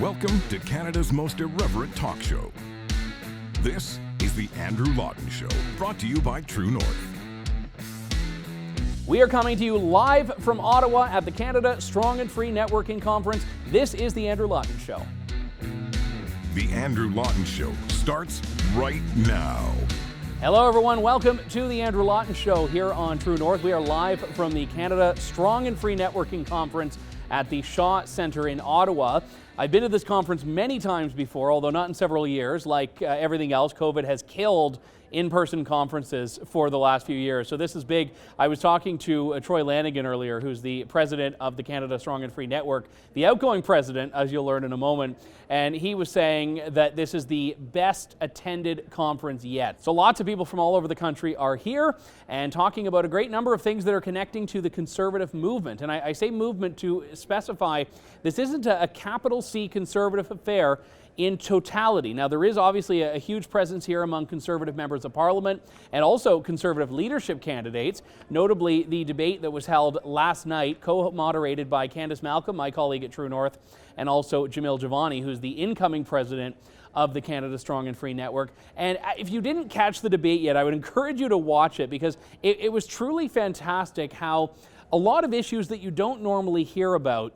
Welcome to Canada's most irreverent talk show. This is the Andrew Lawton Show, brought to you by True North. We are coming to you live from Ottawa at the Canada Strong and Free Networking Conference. This is the Andrew Lawton Show. The Andrew Lawton Show starts right now. Hello, everyone. Welcome to the Andrew Lawton Show here on True North. We are live from the Canada Strong and Free Networking Conference at the Shaw Centre in Ottawa. I've been to this conference many times before, although not in several years. Like everything else, COVID has killed in-person conferences for the last few years. So this is big. I was talking to Troy Lanigan earlier, who's the president of the Canada Strong and Free Network, the outgoing president, as you'll learn in a moment. And he was saying that this is the best attended conference yet. So lots of people from all over the country are here and talking about a great number of things that are connecting to the conservative movement. And I say movement to specify this isn't a capital C conservative affair in totality. Now, there is obviously a huge presence here among Conservative members of Parliament and also Conservative leadership candidates, notably the debate that was held last night, co-moderated by Candice Malcolm, my colleague at True North, and also Jamil Jivani, who's the incoming president of the Canada Strong and Free Network. And if you didn't catch the debate yet, I would encourage you to watch it because it was truly fantastic how a lot of issues that you don't normally hear about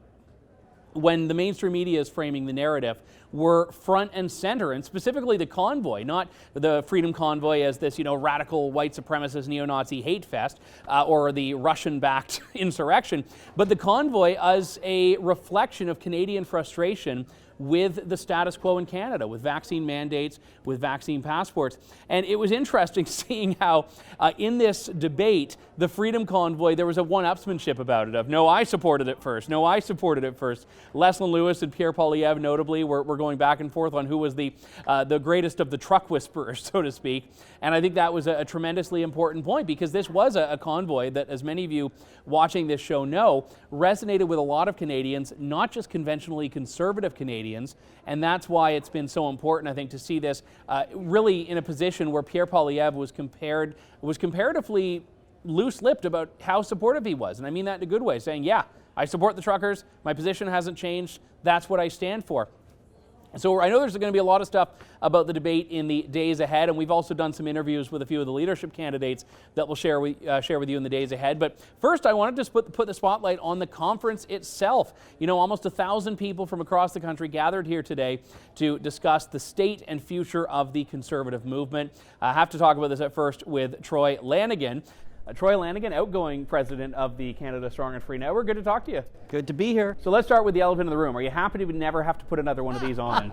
when the mainstream media is framing the narrative were front and center, and specifically the convoy, not the Freedom Convoy as this, radical white supremacist neo-Nazi hate fest or the Russian-backed insurrection, but the convoy as a reflection of Canadian frustration with the status quo in Canada, with vaccine mandates, with vaccine passports. And it was interesting seeing how in this debate, the Freedom Convoy, there was a one-upsmanship about it of, no, I supported it first. No, I supported it first. Leslyn Lewis and Pierre Poilievre, notably, were going back and forth on who was the greatest of the truck whisperers, so to speak. And I think that was a tremendously important point because this was a convoy that, as many of you watching this show know, resonated with a lot of Canadians, not just conventionally conservative Canadians, and that's why it's been so important, I think, to see this really in a position where Pierre Poilievre was comparatively loose-lipped about how supportive he was, and I mean that in a good way, saying, yeah, I support the truckers, my position hasn't changed, that's what I stand for. So I know there's going to be a lot of stuff about the debate in the days ahead, and we've also done some interviews with a few of the leadership candidates that we'll share with you in the days ahead. But first, I wanted to put the spotlight on the conference itself. Almost 1,000 people from across the country gathered here today to discuss the state and future of the conservative movement. I have to talk about this at first with Troy Lanigan. Troy Lanigan, outgoing president of the Canada Strong and Free Network. Good to talk to you. Good to be here. So let's start with the elephant in the room. Are you happy to never have to put another one of these on?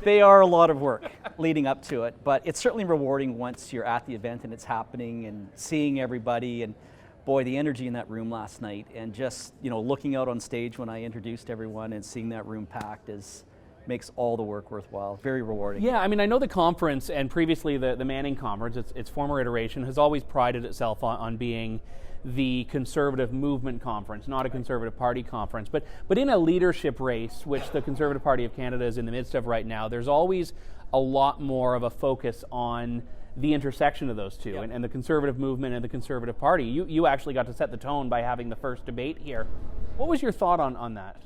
They are a lot of work leading up to it, but it's certainly rewarding once you're at the event and it's happening and seeing everybody. And boy, the energy in that room last night and just, looking out on stage when I introduced everyone and seeing that room packed makes all the work worthwhile. Very rewarding. Yeah, I mean, I know the conference and previously the Manning Conference, its former iteration, has always prided itself on being the conservative movement conference, not a Conservative Party conference. But in a leadership race, which the Conservative Party of Canada is in the midst of right now, there's always a lot more of a focus on the intersection of those two, yep. and the conservative movement and the Conservative Party. You actually got to set the tone by having the first debate here. What was your thought on that?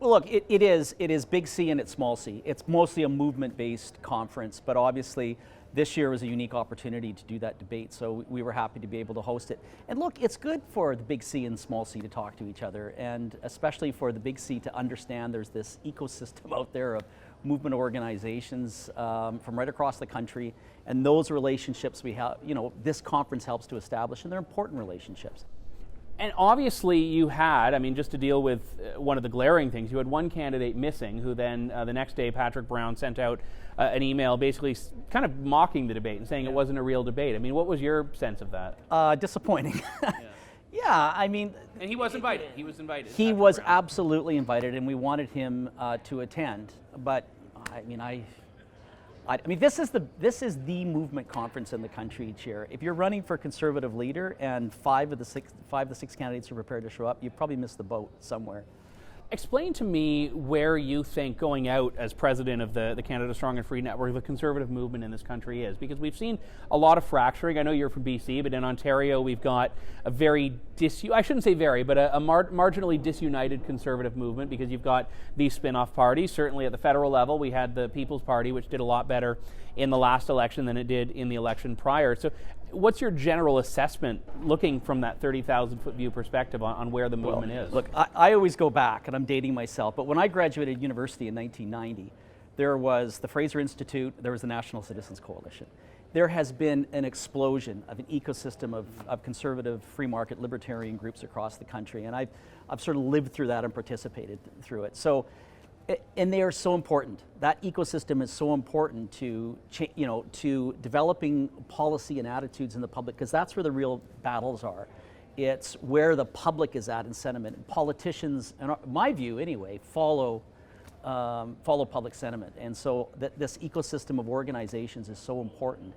Well, look, it is big C and it's small c. It's mostly a movement-based conference, but obviously this year was a unique opportunity to do that debate, so we were happy to be able to host it. And look, it's good for the big C and small c to talk to each other, and especially for the big C to understand there's this ecosystem out there of movement organizations from right across the country, and those relationships we have, this conference helps to establish, and they're important relationships. And obviously you had, just to deal with one of the glaring things, you had one candidate missing who then the next day, Patrick Brown, sent out an email basically kind of mocking the debate and saying it wasn't a real debate. What was your sense of that? Disappointing. Yeah, And he was invited. He was invited. He was absolutely invited, and we wanted him to attend. But, this is the movement conference in the country each year. If you're running for Conservative leader and five of the six candidates are prepared to show up, you probably missed the boat somewhere. Explain to me where you think going out as president of the Canada Strong and Free Network, the conservative movement in this country is, because we've seen a lot of fracturing. I know you're from BC, but in Ontario we've got a very I shouldn't say very, but a marginally disunited conservative movement, because you've got these spin-off parties. Certainly at the federal level, we had the People's Party, which did a lot better in the last election than it did in the election prior. So what's your general assessment, looking from that 30,000-foot view perspective, on where the movement is? Look, I always go back, and I'm dating myself, but when I graduated university in 1990, there was the Fraser Institute, there was the National Citizens Coalition. There has been an explosion of an ecosystem of conservative, free market, libertarian groups across the country, and I've sort of lived through that and participated through it. So, and they are so important. That ecosystem is so important to developing policy and attitudes in the public, because that's where the real battles are. It's where the public is at in sentiment. Politicians, in my view anyway, follow public sentiment, and so this ecosystem of organizations is so important,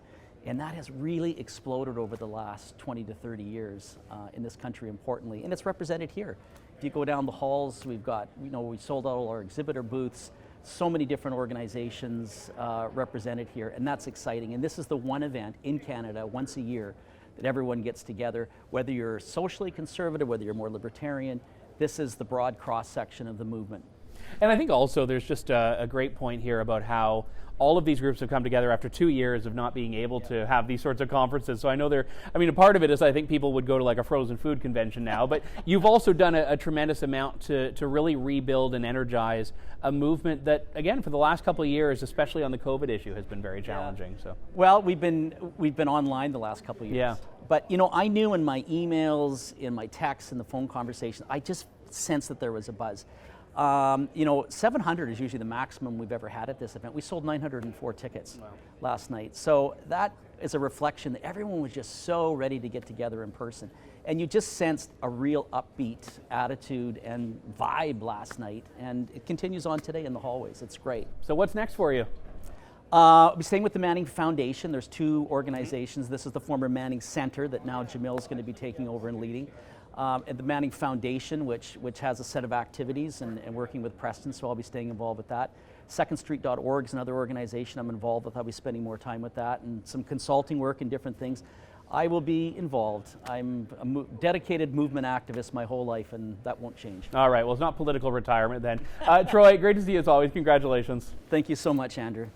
and that has really exploded over the last 20 to 30 years in this country, importantly, and it's represented here. If you go down the halls, we've got, we sold out all our exhibitor booths, so many different organizations represented here, and that's exciting. And this is the one event in Canada once a year that everyone gets together, whether you're socially conservative, whether you're more libertarian. This is the broad cross-section of the movement. And I think also there's just a great point here about how all of these groups have come together after 2 years of not being able to have these sorts of conferences. So I know a part of it is I think people would go to like a frozen food convention now, but you've also done a tremendous amount to really rebuild and energize a movement that, again, for the last couple of years, especially on the COVID issue, has been very challenging. So, well, we've been online the last couple of years. Yeah. But I knew in my emails, in my texts, in the phone conversations, I just sensed that there was a buzz. 700 is usually the maximum we've ever had at this event. We sold 904 tickets last night. So that is a reflection that everyone was just so ready to get together in person. And you just sensed a real upbeat attitude and vibe last night. And it continues on today in the hallways. It's great. So what's next for you? We're staying with the Manning Foundation. There's two organizations. This is the former Manning Center that now Jamil's going to be taking over and leading. And the Manning Foundation, which has a set of activities and working with Preston, so I'll be staying involved with that. SecondStreet.org is another organization I'm involved with. I'll be spending more time with that, and some consulting work and different things. I will be involved. I'm a dedicated movement activist my whole life, and that won't change. All right, well, it's not political retirement then. Troy, great to see you as always. Congratulations. Thank you so much, Andrew.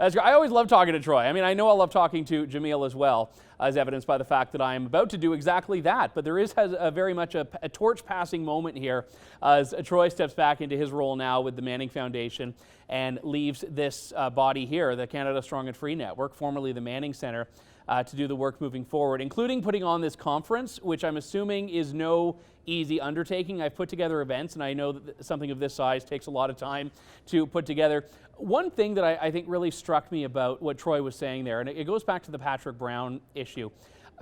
I always love talking to Troy. I know I love talking to Jamil as well, as evidenced by the fact that I am about to do exactly that. But there has a very much a torch-passing moment here as Troy steps back into his role now with the Manning Foundation and leaves this body here, the Canada Strong and Free Network, formerly the Manning Centre, to do the work moving forward, including putting on this conference, which I'm assuming is no easy undertaking. I've put together events, and I know that something of this size takes a lot of time to put together. One thing that I think really struck me about what Troy was saying there, and it goes back to the Patrick Brown issue.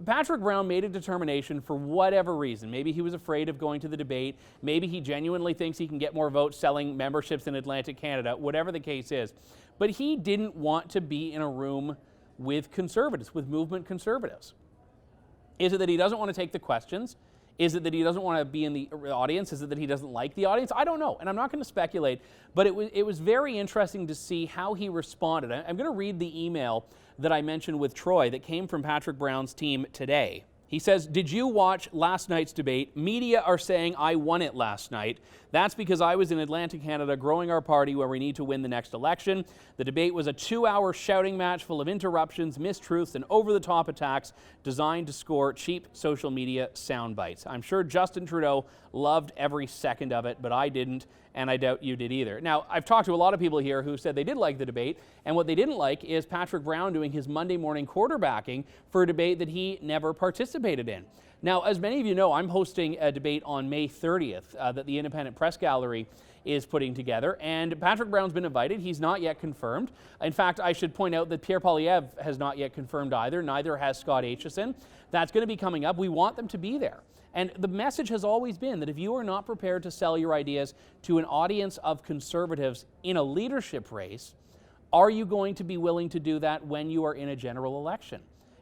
Patrick Brown made a determination for whatever reason. Maybe he was afraid of going to the debate. Maybe he genuinely thinks he can get more votes selling memberships in Atlantic Canada, whatever the case is. But he didn't want to be in a room with conservatives, with movement conservatives. Is it that he doesn't want to take the questions? Is it that he doesn't want to be in the audience? Is it that he doesn't like the audience? I don't know, and I'm not going to speculate, but it was very interesting to see how he responded. I'm going to read the email that I mentioned with Troy that came from Patrick Brown's team today. He says, "Did you watch last night's debate? Media are saying I won it last night. That's because I was in Atlantic Canada growing our party where we need to win the next election. The debate was a 2-hour shouting match full of interruptions, mistruths, and over-the-top attacks designed to score cheap social media sound bites. I'm sure Justin Trudeau loved every second of it, but I didn't, and I doubt you did either." Now, I've talked to a lot of people here who said they did like the debate, and what they didn't like is Patrick Brown doing his Monday morning quarterbacking for a debate that he never participated in. Now, as many of you know, I'm hosting a debate on May 30th that the Independent Press Gallery is putting together, and Patrick Brown's been invited. He's not yet confirmed. In fact, I should point out that Pierre Poilievre has not yet confirmed either. Neither has Scott Aitchison. That's going to be coming up. We want them to be there. And the message has always been that if you are not prepared to sell your ideas to an audience of conservatives in a leadership race, are you going to be willing to do that when you are in a general election?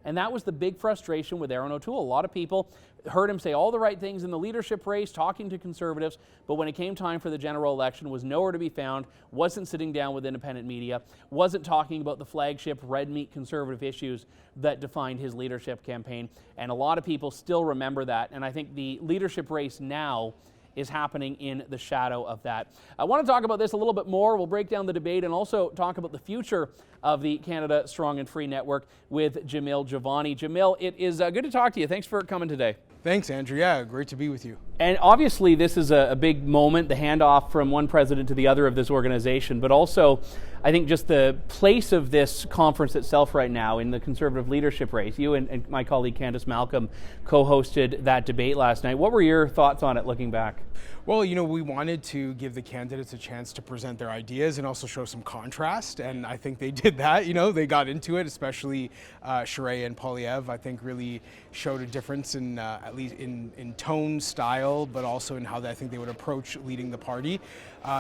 And that was the big frustration with Erin O'Toole. A lot of people heard him say all the right things in the leadership race, talking to Conservatives, but when it came time for the general election, was nowhere to be found, wasn't sitting down with independent media, wasn't talking about the flagship red meat Conservative issues that defined his leadership campaign. And a lot of people still remember that. And I think the leadership race now is happening in the shadow of that. I want to talk about this a little bit more. We'll break down the debate and also talk about the future of the Canada Strong and Free Network with Jamil Jivani. Jamil, it is good to talk to you. Thanks for coming today. Thanks, Andrew. Yeah, great to be with you. And obviously this is a big moment, the handoff from one president to the other of this organization, but also I think just the place of this conference itself right now in the Conservative leadership race. You and my colleague Candice Malcolm co-hosted that debate last night. What were your thoughts on it looking back? Well, you know, we wanted to give the candidates a chance to present their ideas and also show some contrast, and I think they did that. You know, they got into it, especially Sheree and Polyev, I think really showed a difference in at least in tone, style, but also in how I think they would approach leading the party.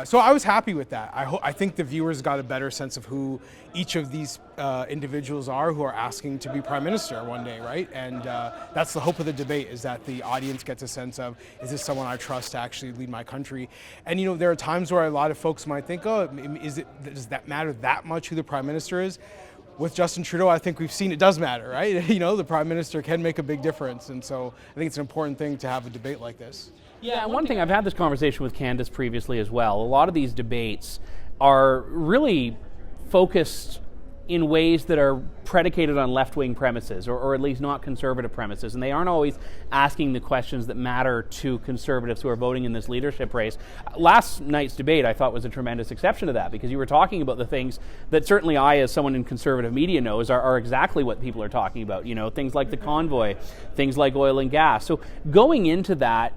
So I was happy with that. I think the viewers got a better sense of who each of these individuals are who are asking to be Prime Minister one day, right? And that's the hope of the debate, is that the audience gets a sense of, is this someone I trust to actually lead my country? And you know, there are times where a lot of folks might think, oh, does that matter that much who the Prime Minister is? With Justin Trudeau, I think we've seen it does matter, right? You know, the Prime Minister can make a big difference. And so I think it's an important thing to have a debate like this. Yeah, one thing, I've had this conversation with Candice previously as well. A lot of these debates are really focused in ways that are predicated on left-wing premises, or at least not conservative premises, and they aren't always asking the questions that matter to Conservatives who are voting in this leadership race. Last night's debate, I thought, was a tremendous exception to that, because you were talking about the things that certainly I, as someone in conservative media, knows are exactly what people are talking about. You know, things like the convoy, things like oil and gas. So going into that,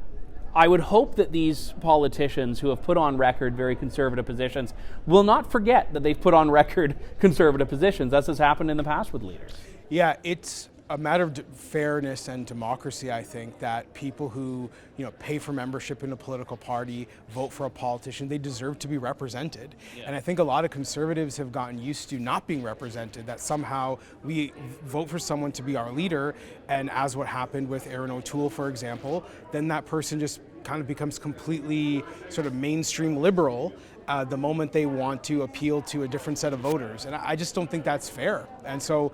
I would hope that these politicians who have put on record very conservative positions will not forget that they've put on record conservative positions, as has happened in the past with leaders. Yeah, it's a matter of fairness and democracy, I think, that people who, you know, pay for membership in a political party, vote for a politician, they deserve to be represented. Yeah. And I think a lot of Conservatives have gotten used to not being represented, that somehow we vote for someone to be our leader, and as what happened with Erin O'Toole, for example, then that person just kind of becomes completely sort of mainstream liberal the moment they want to appeal to a different set of voters. And I just don't think that's fair. And so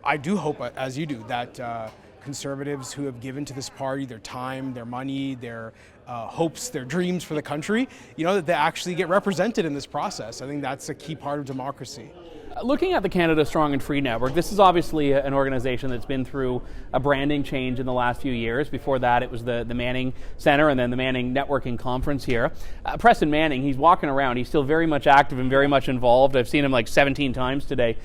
I do hope, as you do, that Conservatives who have given to this party their time, their money, their hopes, their dreams for the country, you know, that they actually get represented in this process. I think that's a key part of democracy. Looking at the Canada Strong and Free Network, this is obviously an organization that's been through a branding change in the last few years. Before that, it was the Manning Center and then the Manning Networking Conference here. Preston Manning, he's walking around. He's still very much active and very much involved. I've seen him like 17 times today.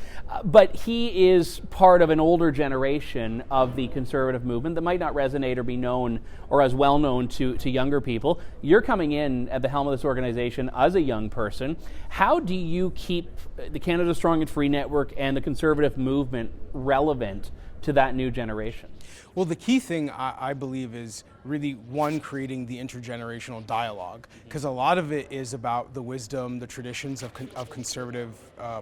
But he is part of an older generation of the conservative movement that might not resonate or be known or as well known to younger people. You're coming in at the helm of this organization as a young person. How do you keep the Canada Strong and Free Network and the conservative movement relevant to that new generation? Well, the key thing I believe is really, one, creating the intergenerational dialogue, because a lot of it is about the wisdom, the traditions of conservative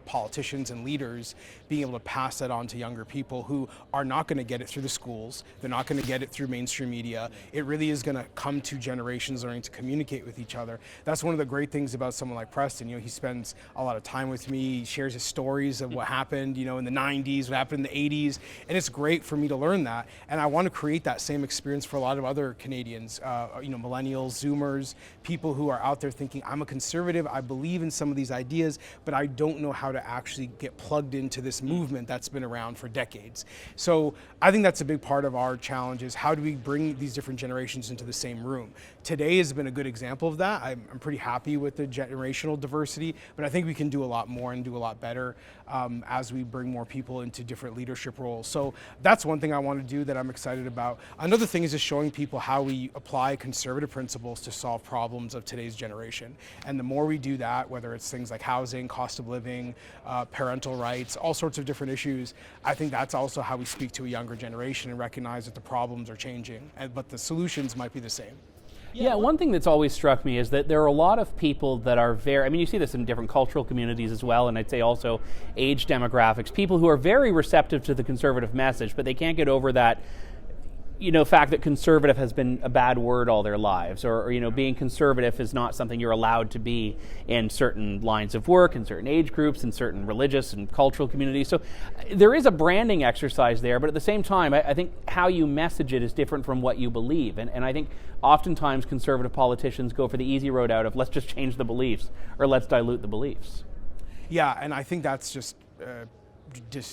politicians and leaders being able to pass that on to younger people who are not going to get it through the schools. They're not going to get it through mainstream media. It really is going to come to generations learning to communicate with each other. That's one of the great things about someone like Preston. You know, he spends a lot of time with me. He shares his stories of what happened, you know, in the 90s, what happened in the 80s, and it's great for me to learn that. And I want to create that same experience for a lot of other Canadians, you know, millennials, Zoomers, people who are out there thinking, I'm a conservative, I believe in some of these ideas, but I don't know how to actually get plugged into this movement that's been around for decades. So I think that's a big part of our challenge, is how do we bring these different generations into the same room? Today has been a good example of that. I'm pretty happy with the generational diversity, but I think we can do a lot more and do a lot better as we bring more people into different leadership roles. So that's one thing I want to do that I'm excited about. Another thing is just showing people how we apply conservative principles to solve problems of today's generation. And the more we do that, whether it's things like housing, cost of living, parental rights, all sorts of different issues, I think that's also how we speak to a younger generation and recognize that the problems are changing, but the solutions might be the same. Yeah, one thing that's always struck me is that there are a lot of people that are very, I mean, you see this in different cultural communities as well, and I'd say also age demographics, people who are very receptive to the conservative message, but they can't get over that, fact that conservative has been a bad word all their lives, or being conservative is not something you're allowed to be in certain lines of work, in certain age groups, in certain religious and cultural communities. So there is a branding exercise there, but at the same time, I think how you message it is different from what you believe. And I think oftentimes conservative politicians go for the easy road out of let's just change the beliefs or let's dilute the beliefs. Yeah, and I think that's just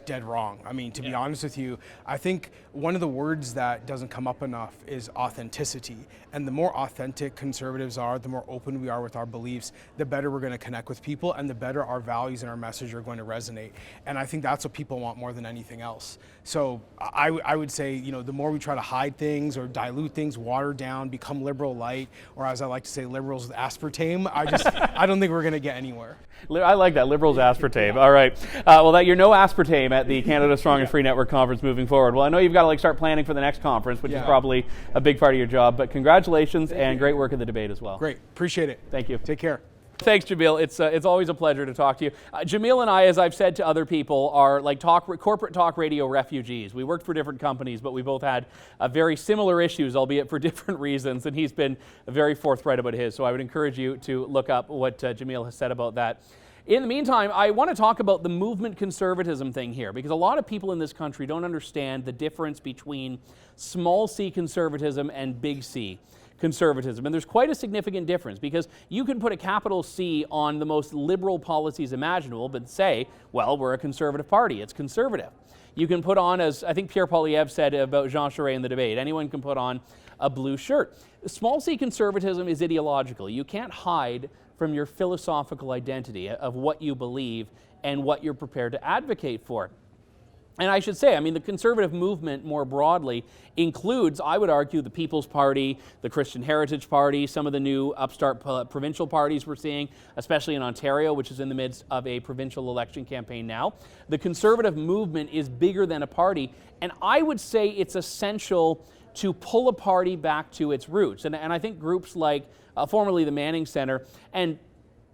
dead wrong. I mean, to be honest with you, I think one of the words that doesn't come up enough is authenticity. And the more authentic conservatives are, the more open we are with our beliefs, the better we're going to connect with people and the better our values and our message are going to resonate. And I think that's what people want more than anything else. So I would say, the more we try to hide things or dilute things, water down, become liberal light, or as I like to say, liberals with aspartame, I don't think we're going to get anywhere. I like that, liberals aspartame. All right. Well, you're no aspartame at the Canada Strong and Free Network Conference moving forward. Well, I know you've got to start planning for the next conference, which is probably a big part of your job, but congratulations and great work in the debate as well. Great. Appreciate it. Thank you. Take care. Thanks, Jamil. It's always a pleasure to talk to you. Jamil and I, as I've said to other people, are like corporate talk radio refugees. We worked for different companies, but we both had very similar issues, albeit for different reasons, and he's been very forthright about his. So I would encourage you to look up what Jamil has said about that. In the meantime, I want to talk about the movement conservatism thing here, because a lot of people in this country don't understand the difference between small c conservatism and big C conservatism. And there's quite a significant difference, because you can put a capital C on the most liberal policies imaginable, but say, well, we're a conservative party. It's conservative. You can put on, as I think Pierre Poilievre said about Jean Charest in the debate, anyone can put on a blue shirt. Small c conservatism is ideological. You can't hide from your philosophical identity of what you believe and what you're prepared to advocate for. And I should say, the conservative movement more broadly includes, I would argue, the People's Party, the Christian Heritage Party, some of the new upstart provincial parties we're seeing, especially in Ontario, which is in the midst of a provincial election campaign now. The conservative movement is bigger than a party, and I would say it's essential to pull a party back to its roots. And I think groups like formerly the Manning Centre and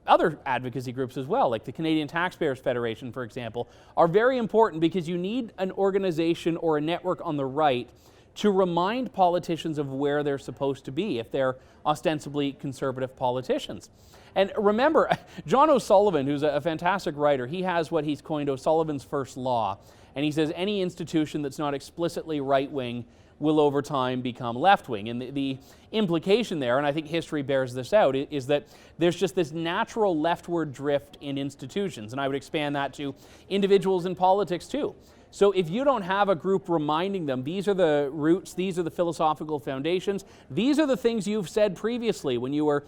other advocacy groups as well, like the Canadian Taxpayers Federation, for example, are very important, because you need an organization or a network on the right to remind politicians of where they're supposed to be if they're ostensibly conservative politicians. And remember, John O'Sullivan, who's a fantastic writer, he has what he's coined O'Sullivan's first law. And he says any institution that's not explicitly right-wing will over time become left-wing. And the implication there, and I think history bears this out, is that there's just this natural leftward drift in institutions. And I would expand that to individuals in politics too. So if you don't have a group reminding them, these are the roots, these are the philosophical foundations, these are the things you've said previously when you were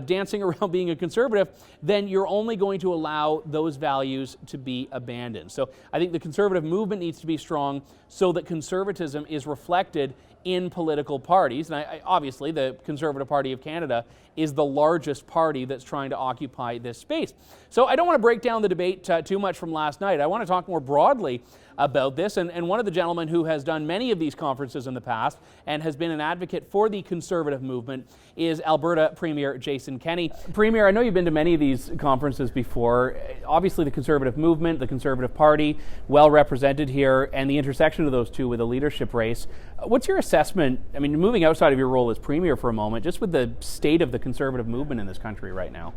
dancing around being a conservative, then you're only going to allow those values to be abandoned. So I think the conservative movement needs to be strong so that conservatism is reflected in political parties. And obviously the Conservative Party of Canada is the largest party that's trying to occupy this space. So I don't want to break down the debate too much from last night. I want to talk more broadly about this. And one of the gentlemen who has done many of these conferences in the past and has been an advocate for the conservative movement is Alberta Premier Jason Kenney. Premier, I know you've been to many of these conferences before. Obviously the conservative movement, the Conservative Party, well represented here, and the intersection of those two with a leadership race. What's your assessment, moving outside of your role as Premier for a moment, just with the state of the conservative movement in this country right now?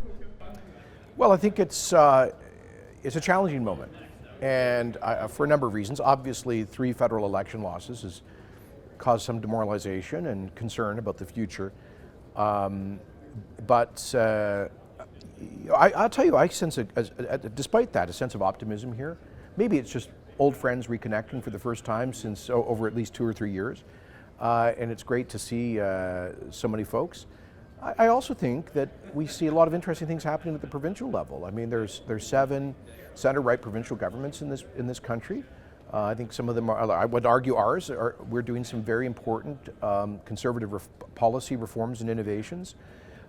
Well, I think it's a challenging moment, and for a number of reasons. Obviously, 3 federal election losses has caused some demoralization and concern about the future. But I'll tell you, I sense, despite that, a sense of optimism here. Maybe it's just old friends reconnecting for the first time since over at least 2 or 3 years. And it's great to see so many folks. I also think that we see a lot of interesting things happening at the provincial level. There's 7 center-right provincial governments in this country. I think some of them are, I would argue ours, we're doing some very important conservative policy reforms and innovations.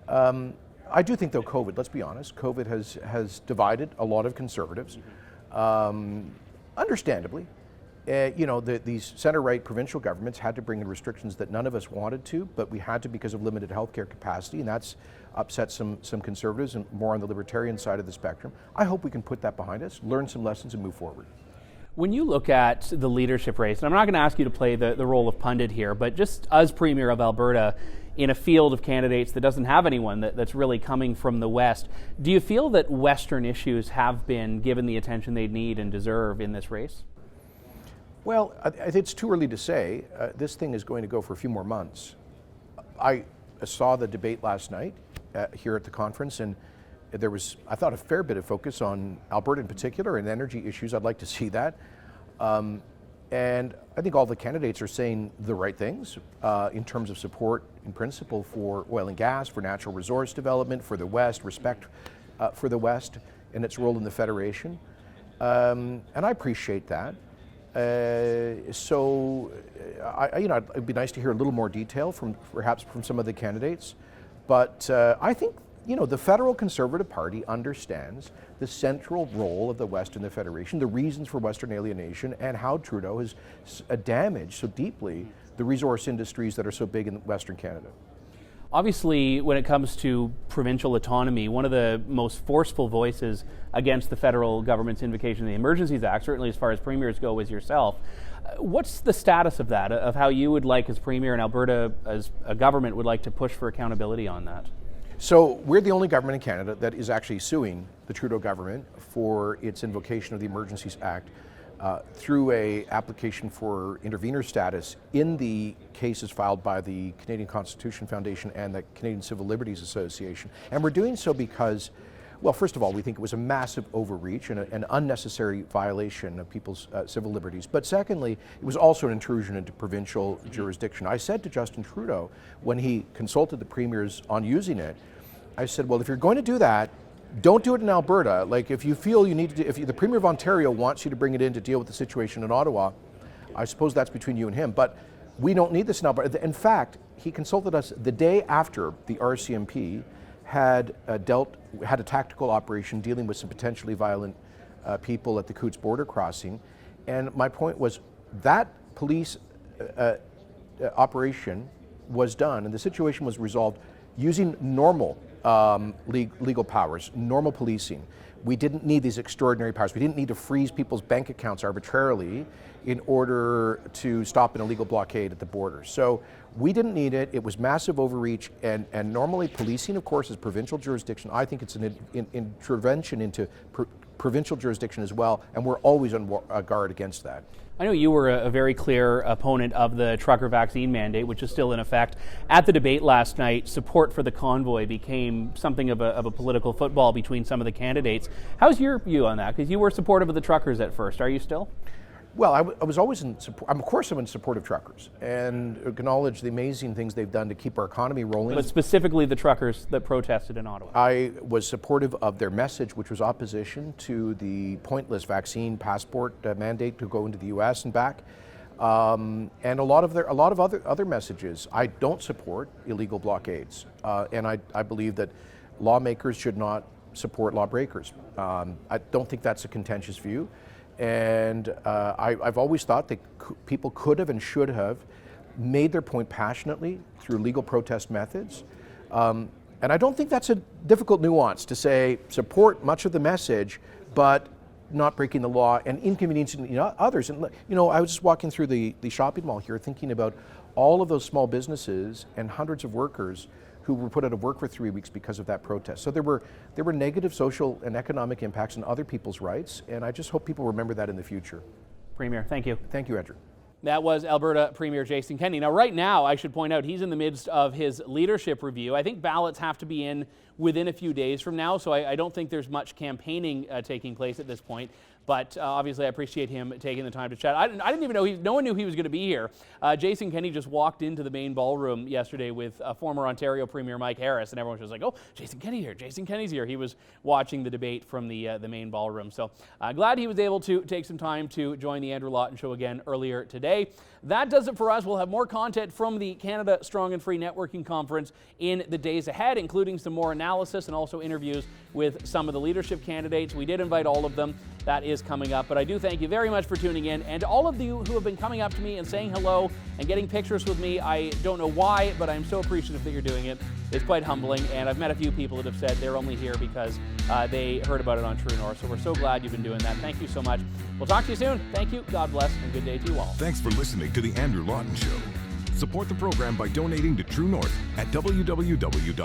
I do think, though, COVID, let's be honest, COVID has divided a lot of conservatives, understandably. these center-right provincial governments had to bring in restrictions that none of us wanted to, but we had to because of limited healthcare capacity, and that's upset some conservatives and more on the libertarian side of the spectrum. I hope we can put that behind us, learn some lessons, and move forward. When you look at the leadership race, and I'm not going to ask you to play the role of pundit here, but just as Premier of Alberta, in a field of candidates that doesn't have anyone that's really coming from the West, do you feel that Western issues have been given the attention they need and deserve in this race? Well, I think it's too early to say. This thing is going to go for a few more months. I saw the debate last night here at the conference, and there was, I thought, a fair bit of focus on Alberta in particular and energy issues. I'd like to see that. And I think all the candidates are saying the right things in terms of support in principle for oil and gas, for natural resource development, for the West, respect for the West and its role in the Federation. And I appreciate that. It'd be nice to hear a little more detail perhaps from some of the candidates. But I think, the federal Conservative Party understands the central role of the West in the Federation, the reasons for Western alienation, and how Trudeau has damaged so deeply the resource industries that are so big in Western Canada. Obviously, when it comes to provincial autonomy, one of the most forceful voices against the federal government's invocation of the Emergencies Act, certainly as far as premiers go, is yourself. What's the status of that, of how you would like as Premier and Alberta as a government would like to push for accountability on that? So we're the only government in Canada that is actually suing the Trudeau government for its invocation of the Emergencies Act through a application for intervenor status in the cases filed by the Canadian Constitution Foundation and the Canadian Civil Liberties Association. And we're doing so because, well, first of all, we think it was a massive overreach and an unnecessary violation of people's civil liberties. But secondly, it was also an intrusion into provincial jurisdiction. I said to Justin Trudeau, when he consulted the premiers on using it, I said, well, if you're going to do that, don't do it in Alberta. Like, if you feel you need to, if the Premier of Ontario wants you to bring it in to deal with the situation in Ottawa, I suppose that's between you and him. But we don't need this in Alberta. In fact, he consulted us the day after the RCMP had a tactical operation dealing with some potentially violent people at the Coots border crossing. And my point was that police operation was done and the situation was resolved using normal legal powers, normal policing. We didn't need these extraordinary powers. We didn't need to freeze people's bank accounts arbitrarily in order to stop an illegal blockade at the border. So we didn't need it. It was massive overreach, and normally policing, of course, is provincial jurisdiction. I think it's an intervention into provincial jurisdiction as well, and we're always on guard against that. I know you were a very clear opponent of the trucker vaccine mandate, which is still in effect. At the debate last night, support for the convoy became something of a political football between some of the candidates. How's your view on that? Because you were supportive of the truckers at first. Are you still? Well, I was always in support. Of course, I'm in support of truckers and acknowledge the amazing things they've done to keep our economy rolling. But specifically the truckers that protested in Ottawa. I was supportive of their message, which was opposition to the pointless vaccine passport mandate to go into the U.S. and back, and a lot of other messages. I don't support illegal blockades, and I believe that lawmakers should not support lawbreakers. I don't think that's a contentious view. And I've always thought that people could have and should have made their point passionately through legal protest methods. And I don't think that's a difficult nuance to say support much of the message, but not breaking the law and inconveniencing others. And I was just walking through the shopping mall here thinking about all of those small businesses and hundreds of workers who were put out of work for 3 weeks because of that protest. So there were negative social and economic impacts on other people's rights, and I just hope people remember that in the future. Premier, thank you. Thank you, Andrew. That was Alberta Premier Jason Kenney. Now, right now, I should point out, he's in the midst of his leadership review. I think ballots have to be in within a few days from now, so I don't think there's much campaigning taking place at this point. But obviously, I appreciate him taking the time to chat. I didn't even know, no one knew he was going to be here. Jason Kenney just walked into the main ballroom yesterday with former Ontario Premier Mike Harris, and everyone was like, oh, Jason Kenney here, Jason Kenney's here. He was watching the debate from the main ballroom. So glad he was able to take some time to join the Andrew Lawton Show again earlier today. That does it for us. We'll have more content from the Canada Strong and Free Networking Conference in the days ahead, including some more analysis analysis and also interviews with some of the leadership candidates. We did invite all of them. That is coming up. But I do thank you very much for tuning in, and all of you who have been coming up to me and saying hello and getting pictures with me. I don't know why, but I'm so appreciative that you're doing it. It's quite humbling, and I've met a few people that have said they're only here because they heard about it on True North. So we're so glad you've been doing that. Thank you so much. We'll talk to you soon. Thank you. God bless, and good day to you all. Thanks for listening to The Andrew Lawton Show. Support the program by donating to True North at www.tnc.news.